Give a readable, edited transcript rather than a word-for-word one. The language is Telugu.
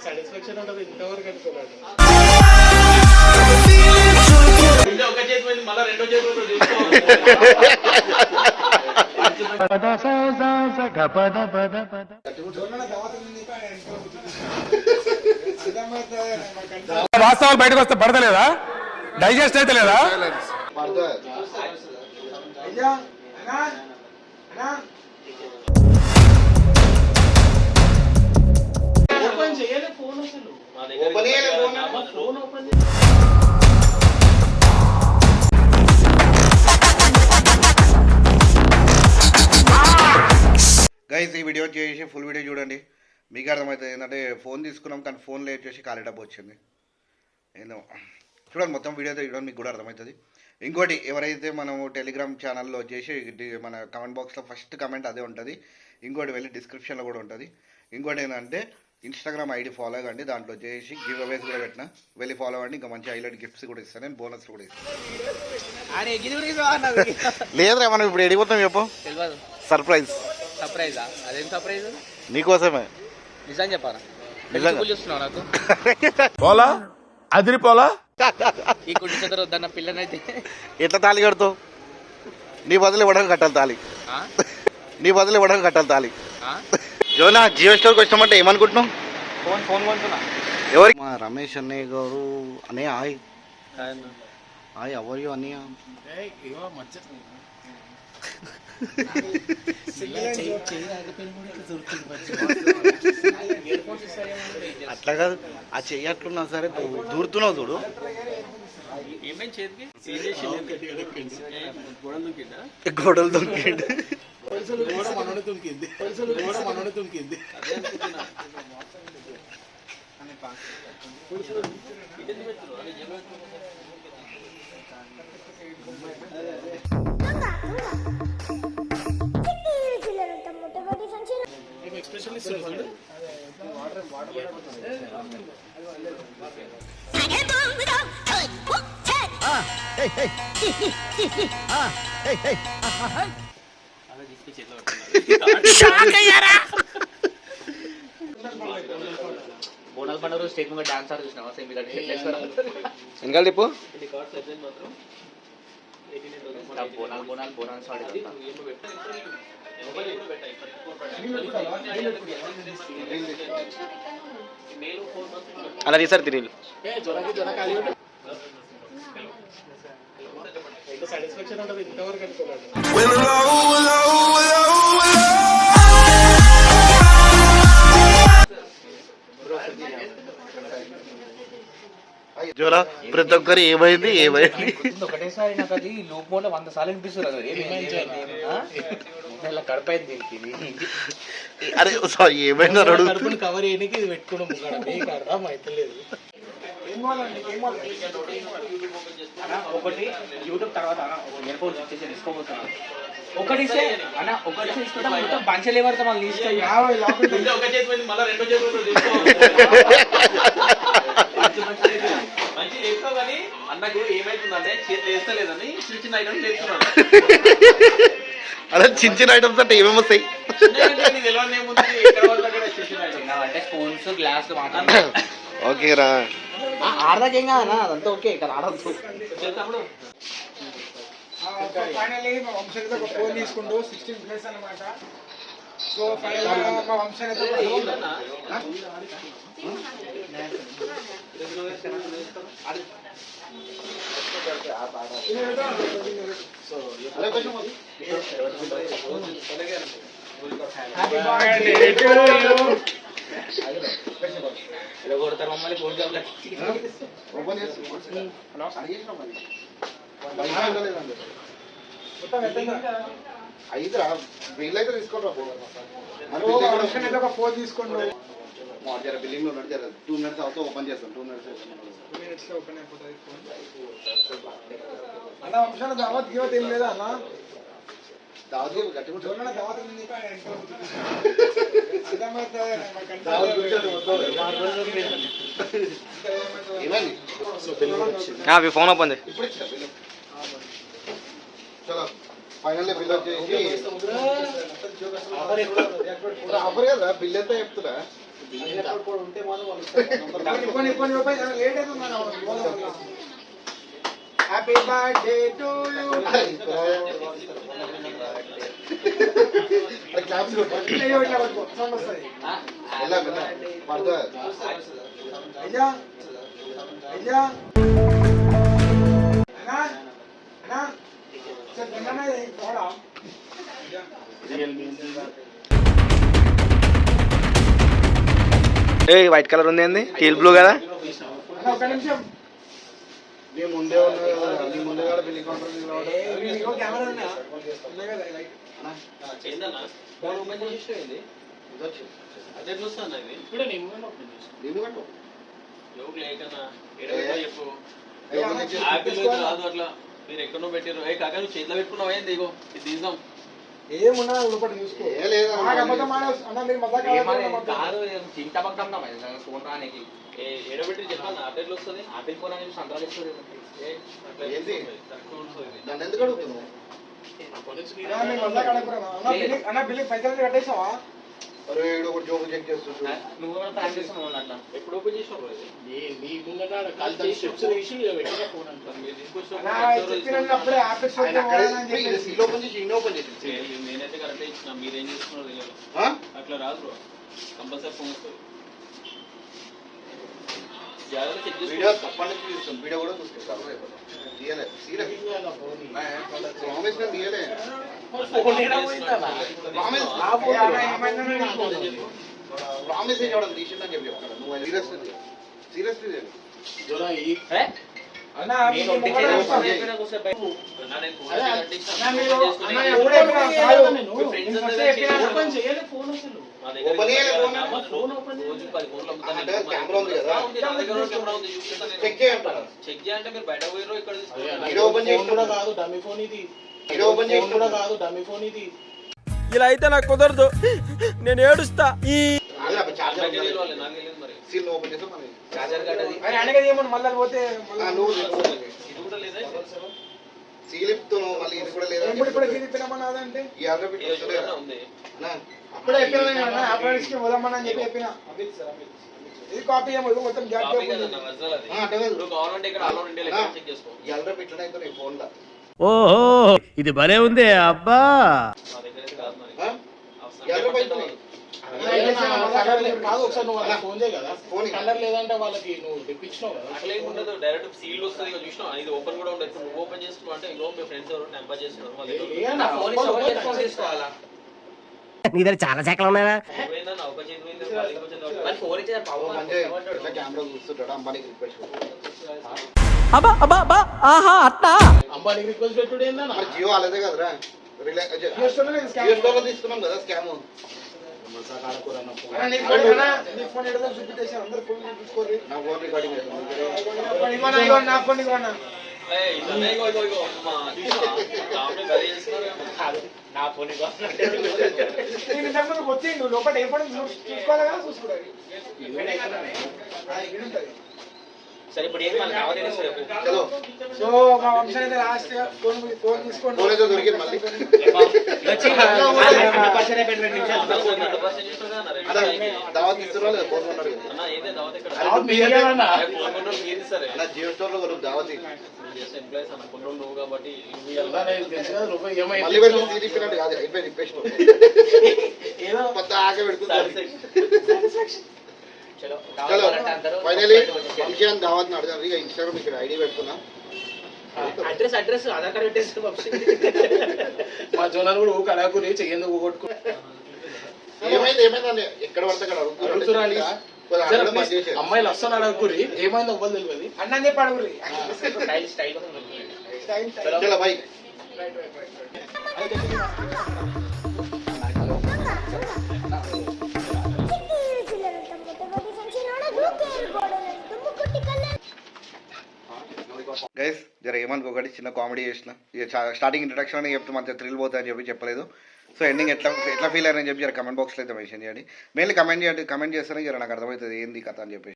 సాటిస్ఫాక్షన్ ఉంటుంది ఇంతవరకు అనుకున్నాను. ఒక చేతి పోయింది మళ్ళీ రెండో చేతి వాస్తవాలు బయటకు వస్తే పడతలేదా? డైజెస్ట్ అయితే లేదా? గైస్ ఈ వీడియో చేసి ఫుల్ వీడియో చూడండి, మీకు అర్థమవుతుంది. ఏంటంటే ఫోన్ తీసుకున్నాం కానీ ఫోన్ లేట్ చేసి ఖాళీ డబ్బు వచ్చింది. ఏందో చూడండి, మొత్తం వీడియో చూడండి, మీకు కూడా అర్థమవుతుంది. ఇంకోటి, ఎవరైతే మనము టెలిగ్రామ్ ఛానల్లో చేసి మన కామెంట్ బాక్స్లో ఫస్ట్ కామెంట్ అదే ఉంటుంది. ఇంకోటి వెళ్ళి డిస్క్రిప్షన్లో కూడా ఉంటుంది. ఇంకోటి ఏంటంటే ఇన్స్టాగ్రామ్ ఐడి ఫాలో అవ్వండి, దాంట్లో చేసి గివ్ అవేస్ కూడా పెట్టిన, వెళ్ళి ఫాలో అవ్వండి. ఇంకా మంచి హైలైట్ గిఫ్ట్స్ కూడా ఇస్తాను, నేను బోనస్ కూడా ఇస్తాను. లేదురా, మనం ఇప్పుడు ఎడిపోతాం చెప్పు. సర్ప్రైజ్. సర్ప్రైజా? అదేం సర్ప్రైజ్? నీకోసమే. నిజం చెప్పారా? చూస్తున్నావు నాకు పోలా అదిరిపోలా. ఈ కుడి చెదరు వద్దన్న పిల్లనైతే ఎట్లా తాళి కడతావు? నీ బదులు ఇవ్వడానికి కట్టాలి తాళి. నీ బదులు ఇవ్వడానికి కట్టాలి తాళి. జోనా, జియో స్టోర్కి వచ్చినామంటే ఏమనుకుంటున్నావు? ఫోన్ కొంటున్నా. ఎవరి? మా రమేష్ అన్నయ్య గారు. అన్నయ్య హాయ్. హాయ్, ఎవరు అన్నయ్య? అట్లా కాదు, ఆ చెయ్యి అట్లున్నా సరే దూరుతున్నావు చూడు. గోడలు దొంకిండు. బోనాల పండుగ స్టేజ్ మీద డాన్స్ ఆడి చూసినావా? ఇంకా చెప్పు. బోనాలు ఆడి అలా తీసారు తిరిగి. సాటిస్ఫాక్షన్ ఉంటుంది ఇంతవరకు అనుకున్నాను. జోరా, ప్రతి ఒక్కరు ఏమైంది ఏమైంది ఒకటేసారి నాకు అది లూప్ మోడ్ 100 సార్లు అనిపిస్తుంది. కడపైంది దీనికి. అరే సారీ, ఏమైనా కవర్ చేయడానికి ఇది పెట్టుకోవడం అర్థం అవుతలేదు. ఒకటి యూట్యూబ్ తర్వాత ఇయర్ ఫోన్స్ వచ్చేసి తీసుకోబోతున్నాను. ఒకటి అన్న ఒకటి తీసుకుంటా మొత్తం బంచలే పడతా మళ్ళీ తీసుకెళ్ళి ఒక చేతి పోయింది మళ్ళీ రెండో చేతి మంచి చేస్తావు. కానీ అన్నకు ఏమైతుందంటే చేతులు వేస్తలేదని చిన్న చిన్న ఐటమ్స్ చేస్తున్నాడు. అదే చిన్న చిన్న ఐటమ్స్ అంటే ఏమేమి వస్తాయి? అంటే స్పూన్స్ గ్లాస్ ఓకే రా, ఆడదాకేం కాదన్నా, అదంతా ఓకే. ఇక్కడ ఆడద్దు. వంశానికి ఒక ఫోన్ తీసుకుంటూ 16+ అన్నమాట. సో ఫైనల్ మా వంశానికి కొడతారు మమ్మల్ని. ఫోన్ ఐదురా వీళ్ళైతే తీసుకోండి. ఒక ఫోన్ తీసుకోండి. బిల్లింగ్ లో 2 minutes అవుతా ఓపెన్ చేస్తాం. 2 minutes లో ఓపెన్ అయిపోతుంది ఫోన్. అన్న వంశాల దావత్ గివత్ ఏం లేదా అన్న? దావత్ గట్టిగా దావత్ ఏమైంది? ఫోన్ ఓపెన్ చేయి. ఇప్పుడు ఇచ్చిన బిల్లు. చలో ఫైనల్లీ బిల్ వచ్చేసి ఆఫర్ కదా, బిల్ ఎంత చెప్తున్నా కొన్ని రూపాయలు లేట్ అవుతుంది హ్యాపీ బర్త్డే టు యూ ఇట్లా పట్టుకో సౌండ్ వస్తుంది అయ్యా అయ్యా అన్నా అన్నా చెప్పన్నా పోడా ఏ వైట్ కలర్ ఉంది ఏంది టీల్ బ్లూ కదా అన్నా ఒక నిమిషం ముందే ఉన్నది కదా నీ ముందే కూడా బిల్లి కౌంటర్ కెమెరా ఉన్నా ఉన్నాయి కదా లైట్ మీరు ఎక్కడో పెట్టారు ఏ కాక నువ్వు చేతిలో పెట్టుకున్నావు ఏంది ఇగో ఇది తీద్దాం ఏమున్నా ఉడపడి చూసుకో అన్న మీరు మజాక్ కాదు చింత పక్కన ఫోన్ రానికి ఎడబెట్టి చెప్పాను ఆటెట్లు వస్తుంది ఆపిల్ ఫోన్ అనేది సంతరాలు ఇస్తుంది నన్ను ఎందుకు అడుగుతున్నావు అన్న బిల్లు పైసలు కట్టేసావా ఒకటి జోబు చెక్ చేస్తుంటు నువ్వు కూడా ప్లాన్ చేస్తున్నావు అట్లా ఎప్పుడు ఓపెన్ చేసినావు చెప్పినప్పుడే ఆఫీస్ ఓపెన్ చేసి ఇన్ని ఓపెన్ చేసి నేనైతే కరెక్ట్ ఇచ్చిన మీరేం చేస్తున్నారు తెలియదు అట్లా రాదు బ్రో కంపల్సరీ ఫోన్ వస్తుంది జాగ్రత్త చెక్ వీడియో చేసుకో తప్పని చూస్తాం వీడియో కూడా చూస్తాం తీయలే సీరియస్ ప్రామిస్ నేను తీయలే ప్రామిస్ చేయడం తీసిందని చెప్పి చెప్తాను నువ్వు సీరియస్ సీరియస్ అన్న నేను ఓపెన్ కెమెరా ఉంది కదా చెక్ చేయంటారా చెక్ చేయంటే మీరు బయట పోయారో ఇక్కడ వీడియో ఓపెన్ చేసి కూడా కాదు డమ్మీ ఫోన్ ఇది వీడియో ఓపెన్ చేసి కూడా కాదు డమ్మీ ఫోన్ ఇది ఇలా అయితే నాకు కుదరదు, నేను ఏడుస్తా. నాకు తెలియదు మరి సీల్ ఓపెన్ చేసి మనం చార్జర్ కట్టది అడగది ఏమో మళ్ళీ పోతే నువ్వు ఇది కూడా లేదా సీల్ ఇస్తున్నావు మళ్ళీ ఇది కూడా లేదా ఇప్పుడు తిరిగిపోయినామన్నా అదంటే ఈ ఆర్డర్ పెట్టి ఉంది అప్పుడే చెప్పినా అప్రాడిస్కి వదమ్మని అని చెప్పి చెప్పిన ఇది కాపీ ఏమో ఇది మొత్తం జాబ్ కాపీ కదన్న ఒరిజినల్ అది నువ్వు కావాలంటే ఇక్కడ ఆల్ ఓవర్ ఇండియా లెక్క చెక్ చేసుకో ఈ ఆర్డర్ పెట్టడం అయితే నీ ఫోన్ లా ఓహో ఇది భలే ఉంది అబ్బా. మా దగ్గర అయితే కాదు మరి ఈ ఆర్డర్ పెట్టి కాదు ఒకసారి నువ్వు వాళ్ళకి ఫోన్ చేయి కదా ఫోన్ కలర్ లేదంటే వాళ్ళకి నువ్వు తెప్పించినావు కదా అట్లా ఏమి ఉండదు డైరెక్ట్ సీల్ వస్తుంది ఇక చూసినావు ఇది ఓపెన్ కూడా ఉండదు నువ్వు ఓపెన్ చేసుకున్నావు అంటే ఇంకో మీ ఫ్రెండ్స్ ఎవరు టెంపర్ చేస్తున్నారు వాళ్ళు ఏమన్నా ఫోన్ ఫోన్ తీసుకోవాలా నీ దగ్గర చాలా శాఖలు ఉన్నాయా? పోయిందన్న ఒక చేతి పోయింది పది కొంచెం మరి ఫోన్ ఇచ్చేది మంచిగా ఇట్లా కెమెరా చూస్తుంటాడు అంబానీకి రిక్వెస్ట్ అబ్బా అబ్బా అబ్బా ఆహా అట్టా. అంబానీకి రిక్వెస్ట్ పెట్టుడు ఏందన్నా మరి జియో అలాదే కదరా జియో స్టోర్ లో తీసుకున్నాం కదా స్కామ్ నీ ఫోన్ ఎడదా చూపించేసి అందరు ఫోన్ చూసుకోరు నా ఫోన్ రికార్డింగ్ అవుతుంది నా ఫోన్ ఇవ్వనా ఏయ్ ఇదనే ఇగో ఇగో ఇగో మా చూసినావా కామెడీ గది చేస్తున్నారు నా ఫోన్ నేను ఇంతకుముందు వచ్చి నువ్వు లోపల ఏ పని చూసుకోవాలి కదా చూసుకోవాలి సరే ఇప్పుడు ఏంటి మనకు కావాలి రేపు చలో సో మా వంశం అయితే లాస్ట్ ఫోన్ తీసుకోండి ఫోన్ అయితే దొరికింది మళ్ళీ దావత్ ఇస్తున్నా లేదా ఫోన్ ఉన్నాడు కదా అన్న ఏదే దావత్ ఇక్కడ మీరేనా ఫోన్ కంట్రోల్ మీది సరే అలా జియో స్టోర్ లో కొరకు దావత్ ఎంప్లాయీస్ అన్న కంట్రోల్ నువ్వు కాబట్టి తెలుసు కదా రూపాయి మళ్ళీ పెట్టి తీసి పిల్లడు కాదు అయిపోయి రిక్వెస్ట్ ఏదో కొత్త ఆగే పెడుతుంది చలో చలో ఫైనలీ వంశాన్ని దావత్ అడగారు ఇక ఇన్స్టాగ్రామ్ ఇక్కడ ఐడి పెట్టుకున్నా అడ్రస్ ఆధార్ కార్డు పెట్టేసి మా జోనాలు కూడా ఊక అడగకూరి చెయ్యందుకు ఊగొట్టుకో ఏమైంది ఏమైందండి ఎక్కడ పడితే అక్కడ అడుగుతున్నాడు అడుగుతున్నారు అమ్మాయిలు అస్సలు అడగకూరి ఏమైంది అవ్వదు తెలియదు అన్నం చెప్పి అడుగురి స్టైల్ చలో బై గైస్ జర ఏమనుకోకండి చిన్న కామెడీ చేసిన ఇక స్టార్టింగ్ ఇంట్రడక్షన్ అని చెప్తే మంచిగా థ్రిల్ పోతుందని చెప్పి చెప్పలేదు సో ఎండింగ్ ఎట్లా ఫీల్ అయ్యారని చెప్పి జర కమెంట్ బాక్స్లో అయితే మెన్షన్ చేయండి మెయిన్లీ కమెంట్ చేస్తే జర నాకు అర్థమవుతుంది ఏంది కథ అని చెప్పేసి